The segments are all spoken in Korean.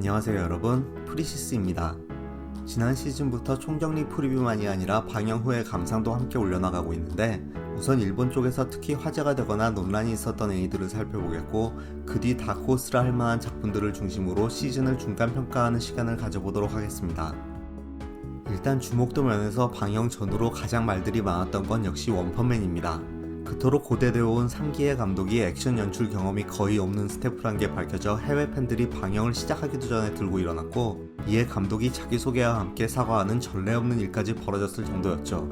안녕하세요 여러분, 프리시스입니다. 지난 시즌부터 총정리 프리뷰만이 아니라 방영 후의 감상도 함께 올려나가고 있는데, 우선 일본 쪽에서 특히 화제가 되거나 논란이 있었던 애니들을 살펴보겠고, 그 뒤 다크호스라 할 만한 작품들을 중심으로 시즌을 중간평가하는 시간을 가져보도록 하겠습니다. 일단 주목도 면에서 방영 전후로 가장 말들이 많았던 건 역시 원펀맨입니다. 그토록 고대되어 온 3기의 감독이 액션 연출 경험이 거의 없는 스태프란 게 밝혀져 해외 팬들이 방영을 시작하기도 전에 들고 일어났고, 이에 감독이 자기소개와 함께 사과하는 전례 없는 일까지 벌어졌을 정도였죠.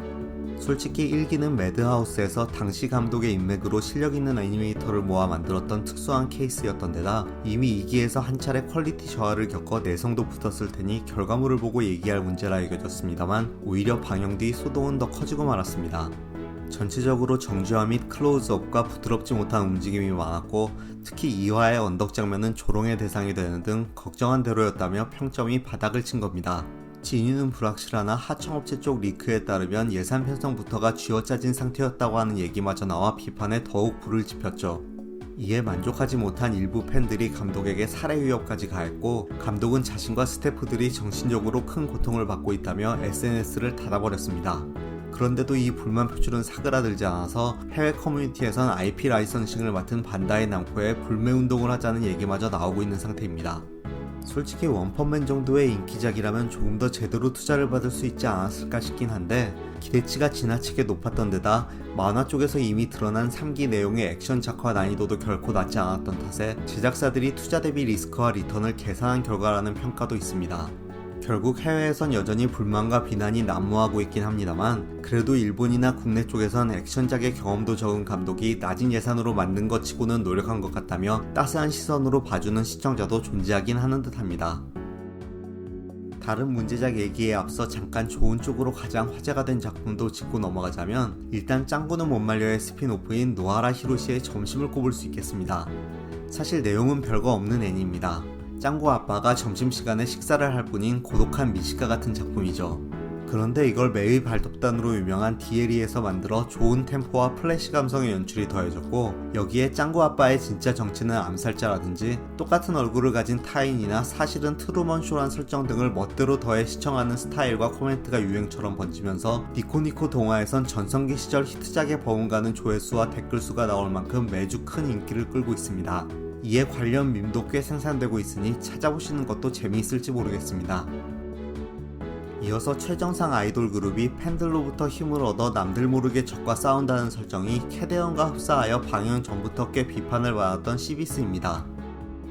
솔직히 1기는 매드하우스에서 당시 감독의 인맥으로 실력 있는 애니메이터를 모아 만들었던 특수한 케이스였던 데다 이미 2기에서 한 차례 퀄리티 저하를 겪어 내성도 붙었을 테니 결과물을 보고 얘기할 문제라 여겨졌습니다만, 오히려 방영 뒤 소동은 더 커지고 말았습니다. 전체적으로 정주화 및 클로즈업과 부드럽지 못한 움직임이 많았고, 특히 2화의 언덕 장면은 조롱의 대상이 되는 등 걱정한 대로였다며 평점이 바닥을 친 겁니다. 진위는 불확실하나 하청업체 쪽 리크에 따르면 예산 편성부터가 쥐어짜진 상태였다고 하는 얘기마저 나와 비판에 더욱 불을 지폈죠. 이에 만족하지 못한 일부 팬들이 감독에게 살해 위협까지 가했고, 감독은 자신과 스태프들이 정신적으로 큰 고통을 받고 있다며 SNS를 닫아버렸습니다. 그런데도 이 불만 표출은 사그라들지 않아서 해외 커뮤니티에선 IP 라이선싱을 맡은 반다이 남코에 불매운동을 하자는 얘기마저 나오고 있는 상태입니다. 솔직히 원펀맨 정도의 인기작이라면 조금 더 제대로 투자를 받을 수 있지 않았을까 싶긴 한데, 기대치가 지나치게 높았던 데다 만화 쪽에서 이미 드러난 3기 내용의 액션 작화 난이도도 결코 낮지 않았던 탓에 제작사들이 투자 대비 리스크와 리턴을 계산한 결과라는 평가도 있습니다. 결국 해외에선 여전히 불만과 비난이 난무하고 있긴 합니다만, 그래도 일본이나 국내 쪽에선 액션작의 경험도 적은 감독이 낮은 예산으로 만든 것 치고는 노력한 것 같다며 따스한 시선으로 봐주는 시청자도 존재하긴 하는 듯 합니다. 다른 문제작 얘기에 앞서 잠깐 좋은 쪽으로 가장 화제가 된 작품도 짚고 넘어가자면, 일단 짱구는 못 말려의 스핀오프인 노하라 히로시의 점심을 꼽을 수 있겠습니다. 사실 내용은 별거 없는 애니입니다. 짱구 아빠가 점심시간에 식사를 할 뿐인 고독한 미식가 같은 작품이죠. 그런데 이걸 매의 발톱단으로 유명한 디에리에서 만들어 좋은 템포와 플래시 감성의 연출이 더해졌고, 여기에 짱구 아빠의 진짜 정체는 암살자라든지 똑같은 얼굴을 가진 타인이나 사실은 트루먼 쇼란 설정 등을 멋대로 더해 시청하는 스타일과 코멘트가 유행처럼 번지면서 니코니코 동화에선 전성기 시절 히트작에 버금가는 조회수와 댓글수가 나올 만큼 매주 큰 인기를 끌고 있습니다. 이에 관련 밈도 꽤 생산되고 있으니 찾아보시는 것도 재미있을지 모르겠습니다. 이어서 최정상 아이돌 그룹이 팬들로부터 힘을 얻어 남들 모르게 적과 싸운다는 설정이 캐대언과 흡사하여 방영 전부터 꽤 비판을 받았던 시비스입니다.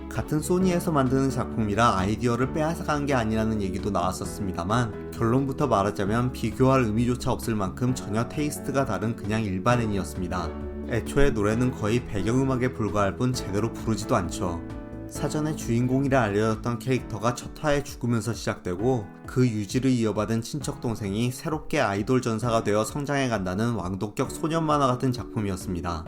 같은 소니에서 만드는 작품이라 아이디어를 빼앗아간 게 아니라는 얘기도 나왔었습니다만, 결론부터 말하자면 비교할 의미조차 없을 만큼 전혀 테이스트가 다른 그냥 일반 애니였습니다. 애초에 노래는 거의 배경음악에 불과할 뿐 제대로 부르지도 않죠. 사전에 주인공이라 알려졌던 캐릭터가 첫 화에 죽으면서 시작되고, 그 유지를 이어받은 친척 동생이 새롭게 아이돌 전사가 되어 성장해간다는 왕도격 소년 만화 같은 작품이었습니다.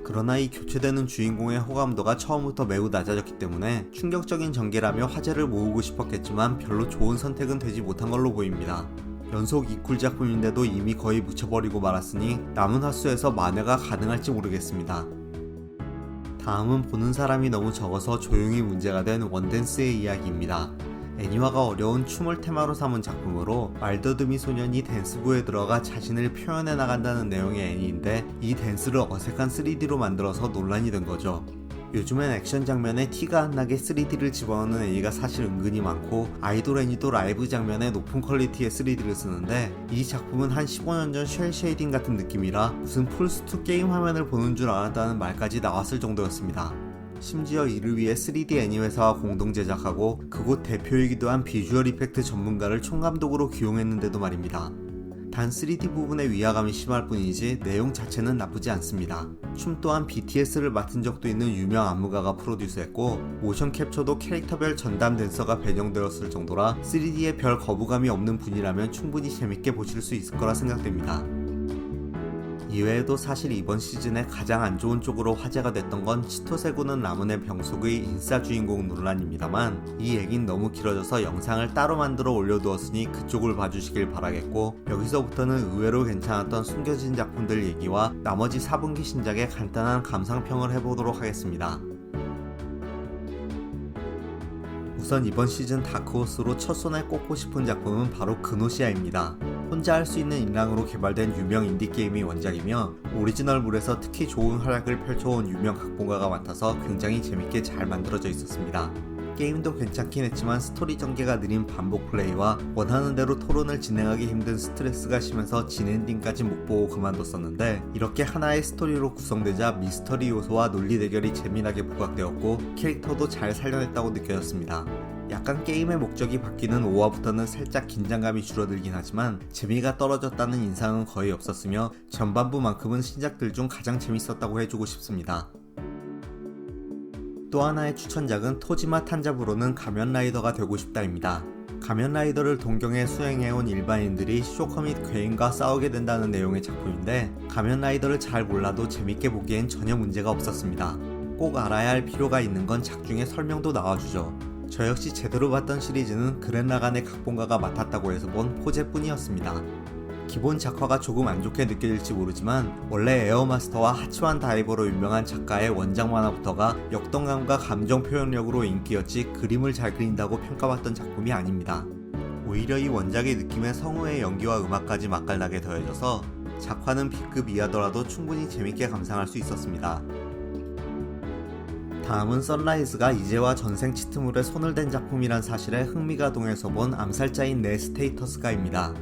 그러나 이 교체되는 주인공의 호감도가 처음부터 매우 낮아졌기 때문에 충격적인 전개라며 화제를 모으고 싶었겠지만 별로 좋은 선택은 되지 못한 걸로 보입니다. 연속 이쿨 작품인데도 이미 거의 묻혀버리고 말았으니 남은 화수에서 만회가 가능할지 모르겠습니다. 다음은 보는 사람이 너무 적어서 조용히 문제가 된 원댄스의 이야기입니다. 애니화가 어려운 춤을 테마로 삼은 작품으로 말더듬이 소년이 댄스부에 들어가 자신을 표현해 나간다는 내용의 애니인데, 이 댄스를 어색한 3D로 만들어서 논란이 된 거죠. 요즘엔 액션 장면에 티가 안 나게 3D를 집어넣는 애니가 사실 은근히 많고, 아이돌 애니도 라이브 장면에 높은 퀄리티의 3D를 쓰는데, 이 작품은 한 15년 전 쉘 쉐이딩 같은 느낌이라 무슨 플스2 게임 화면을 보는 줄 알았다는 말까지 나왔을 정도였습니다. 심지어 이를 위해 3D 애니 회사와 공동 제작하고 그곳 대표이기도 한 비주얼 이펙트 전문가를 총감독으로 기용했는데도 말입니다. 단 3D 부분의 위화감이 심할 뿐이지 내용 자체는 나쁘지 않습니다. 춤 또한 BTS를 맡은 적도 있는 유명 안무가가 프로듀스했고, 모션 캡처도 캐릭터별 전담 댄서가 배정되었을 정도라 3D에 별 거부감이 없는 분이라면 충분히 재밌게 보실 수 있을 거라 생각됩니다. 이외에도 사실 이번 시즌에 가장 안 좋은 쪽으로 화제가 됐던 건 치토세구는 라문의 병속의 인싸 주인공 논란입니다만, 이 얘긴 너무 길어져서 영상을 따로 만들어 올려두었으니 그쪽을 봐주시길 바라겠고, 여기서부터는 의외로 괜찮았던 숨겨진 작품들 얘기와 나머지 4분기 신작의 간단한 감상평을 해보도록 하겠습니다. 우선 이번 시즌 다크호스로 첫 손에 꼽고 싶은 작품은 바로 그노시아입니다. 혼자 할 수 있는 인랑으로 개발된 유명 인디게임이 원작이며 오리지널물에서 특히 좋은 활약을 펼쳐온 유명 각본가가 맡아서 굉장히 재밌게 잘 만들어져 있었습니다. 게임도 괜찮긴 했지만 스토리 전개가 느린 반복 플레이와 원하는 대로 토론을 진행하기 힘든 스트레스가 심해서 진엔딩까지 못 보고 그만뒀었는데, 이렇게 하나의 스토리로 구성되자 미스터리 요소와 논리 대결이 재미나게 부각되었고 캐릭터도 잘 살려냈다고 느껴졌습니다. 약간 게임의 목적이 바뀌는 5화부터는 살짝 긴장감이 줄어들긴 하지만 재미가 떨어졌다는 인상은 거의 없었으며 전반부만큼은 신작들 중 가장 재밌었다고 해주고 싶습니다. 또 하나의 추천작은 토지마 탄자부로는 가면라이더가 되고 싶다입니다. 가면라이더를 동경해 수행해온 일반인들이 쇼커 및 괴인과 싸우게 된다는 내용의 작품인데, 가면라이더를 잘 몰라도 재밌게 보기엔 전혀 문제가 없었습니다. 꼭 알아야 할 필요가 있는 건 작중에 설명도 나와주죠. 저 역시 제대로 봤던 시리즈는 그랜라간의 각본가가 맡았다고 해서 본 포제뿐이었습니다. 기본 작화가 조금 안 좋게 느껴질지 모르지만 원래 에어마스터와 하치완 다이버로 유명한 작가의 원작 만화부터가 역동감과 감정 표현력으로 인기였지 그림을 잘 그린다고 평가받던 작품이 아닙니다. 오히려 이 원작의 느낌에 성우의 연기와 음악까지 맛깔나게 더해져서 작화는 B급 이하더라도 충분히 재밌게 감상할 수 있었습니다. 다음은 선라이즈가 이제와 전생 치트물에 손을 댄 작품이란 사실에 흥미가 동해서 본 암살자인 내 스테이터스가입니다.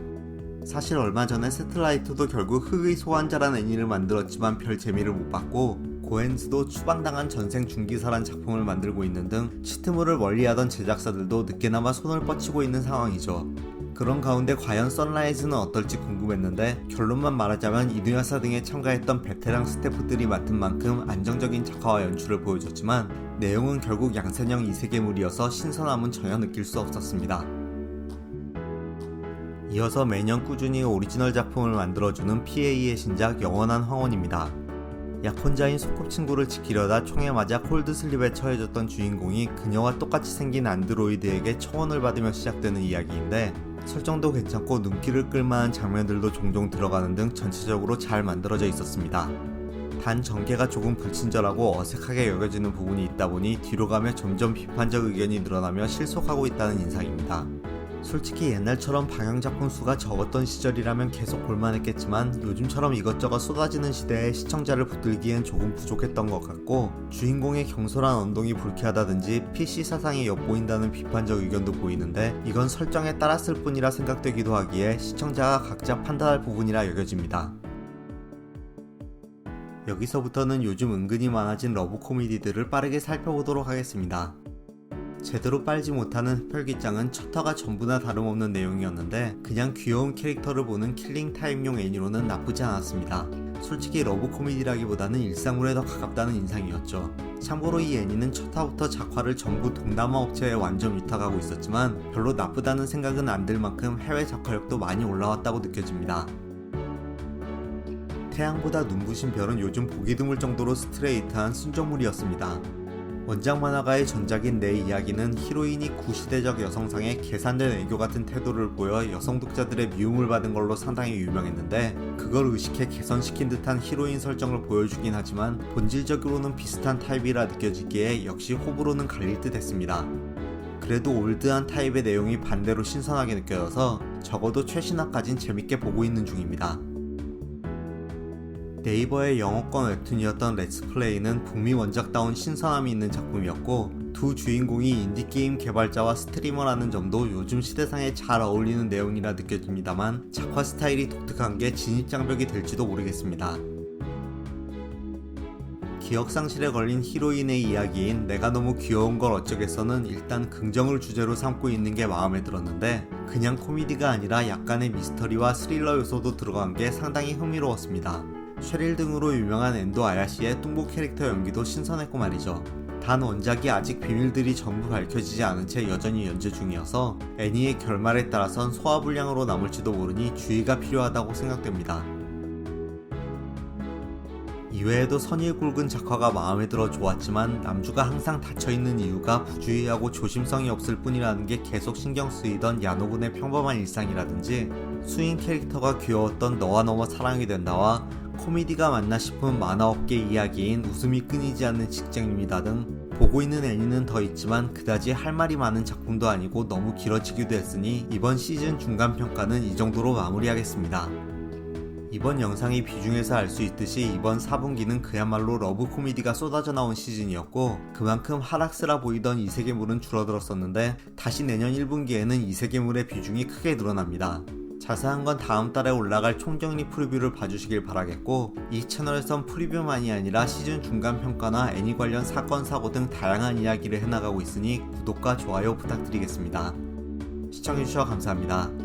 사실 얼마 전에 세틀라이트도 결국 흑의 소환자란 애니를 만들었지만 별 재미를 못 봤고, 고엔즈도 추방당한 전생 중기사란 작품을 만들고 있는 등 치트물을 멀리하던 제작사들도 늦게나마 손을 뻗치고 있는 상황이죠. 그런 가운데 과연 선라이즈는 어떨지 궁금했는데, 결론만 말하자면 이누야사 등에 참가했던 베테랑 스태프들이 맡은 만큼 안정적인 작화와 연출을 보여줬지만 내용은 결국 양산형 이세계물이어서 신선함은 전혀 느낄 수 없었습니다. 이어서 매년 꾸준히 오리지널 작품을 만들어주는 PA의 신작 영원한 황혼입니다. 약혼자인 소꿉친구를 지키려다 총에 맞아 콜드슬립에 처해졌던 주인공이 그녀와 똑같이 생긴 안드로이드에게 청혼을 받으며 시작되는 이야기인데, 설정도 괜찮고 눈길을 끌만한 장면들도 종종 들어가는 등 전체적으로 잘 만들어져 있었습니다. 단 전개가 조금 불친절하고 어색하게 여겨지는 부분이 있다 보니 뒤로 가며 점점 비판적 의견이 늘어나며 실속하고 있다는 인상입니다. 솔직히 옛날처럼 방영작품 수가 적었던 시절이라면 계속 볼만했겠지만 요즘처럼 이것저것 쏟아지는 시대에 시청자를 붙들기엔 조금 부족했던 것 같고, 주인공의 경솔한 언동이 불쾌하다든지 PC 사상이 엿보인다는 비판적 의견도 보이는데, 이건 설정에 따랐을 뿐이라 생각되기도 하기에 시청자가 각자 판단할 부분이라 여겨집니다. 여기서부터는 요즘 은근히 많아진 러브 코미디들을 빠르게 살펴보도록 하겠습니다. 제대로 빨지 못하는 흡혈귀짱은 첫화가 전부나 다름없는 내용이었는데 그냥 귀여운 캐릭터를 보는 킬링타임용 애니로는 나쁘지 않았습니다. 솔직히 러브 코미디라기보다는 일상물에 더 가깝다는 인상이었죠. 참고로 이 애니는 첫화부터 작화를 전부 동남아 업체에 완전 위탁하고 있었지만 별로 나쁘다는 생각은 안 들 만큼 해외 작화력도 많이 올라왔다고 느껴집니다. 태양보다 눈부신 별은 요즘 보기 드물 정도로 스트레이트한 순정물이었습니다. 원작 만화가의 전작인 내 이야기는 히로인이 구시대적 여성상의 계산된 애교 같은 태도를 보여 여성 독자들의 미움을 받은 걸로 상당히 유명했는데, 그걸 의식해 개선시킨 듯한 히로인 설정을 보여주긴 하지만 본질적으로는 비슷한 타입이라 느껴지기에 역시 호불호는 갈릴 듯 했습니다. 그래도 올드한 타입의 내용이 반대로 신선하게 느껴져서 적어도 최신화까진 재밌게 보고 있는 중입니다. 네이버의 영어권 웹툰이었던 렛츠플레이는 북미 원작다운 신선함이 있는 작품이었고, 두 주인공이 인디게임 개발자와 스트리머라는 점도 요즘 시대상에 잘 어울리는 내용이라 느껴집니다만 작화 스타일이 독특한 게 진입장벽이 될지도 모르겠습니다. 기억상실에 걸린 히로인의 이야기인 내가 너무 귀여운 걸 어쩌겠어는 일단 긍정을 주제로 삼고 있는 게 마음에 들었는데, 그냥 코미디가 아니라 약간의 미스터리와 스릴러 요소도 들어간 게 상당히 흥미로웠습니다. 쉐릴 등으로 유명한 엔도 아야시의 뚱보 캐릭터 연기도 신선했고 말이죠. 단 원작이 아직 비밀들이 전부 밝혀지지 않은 채 여전히 연재 중이어서 애니의 결말에 따라선 소화불량으로 남을지도 모르니 주의가 필요하다고 생각됩니다. 이외에도 선일 굵은 작화가 마음에 들어 좋았지만 남주가 항상 닫혀있는 이유가 부주의하고 조심성이 없을 뿐이라는 게 계속 신경 쓰이던 야노군의 평범한 일상이라든지, 수인 캐릭터가 귀여웠던 너와 너무 사랑이 된다와 코미디가 맞나 싶은 만화업계 이야기인 웃음이 끊이지 않는 직장인이다 등 보고 있는 애니는 더 있지만 그다지 할 말이 많은 작품도 아니고 너무 길어지기도 했으니 이번 시즌 중간평가는 이 정도로 마무리하겠습니다. 이번 영상의 비중에서 알 수 있듯이 이번 4분기는 그야말로 러브 코미디가 쏟아져 나온 시즌이었고 그만큼 하락세라 보이던 이세계물은 줄어들었었는데 다시 내년 1분기에는 이세계물의 비중이 크게 늘어납니다. 자세한 건 다음 달에 올라갈 총정리 프리뷰를 봐주시길 바라겠고 이 채널에선 프리뷰만이 아니라 시즌 중간 평가나 애니 관련 사건 사고 등 다양한 이야기를 해나가고 있으니 구독과 좋아요 부탁드리겠습니다. 시청해주셔서 감사합니다.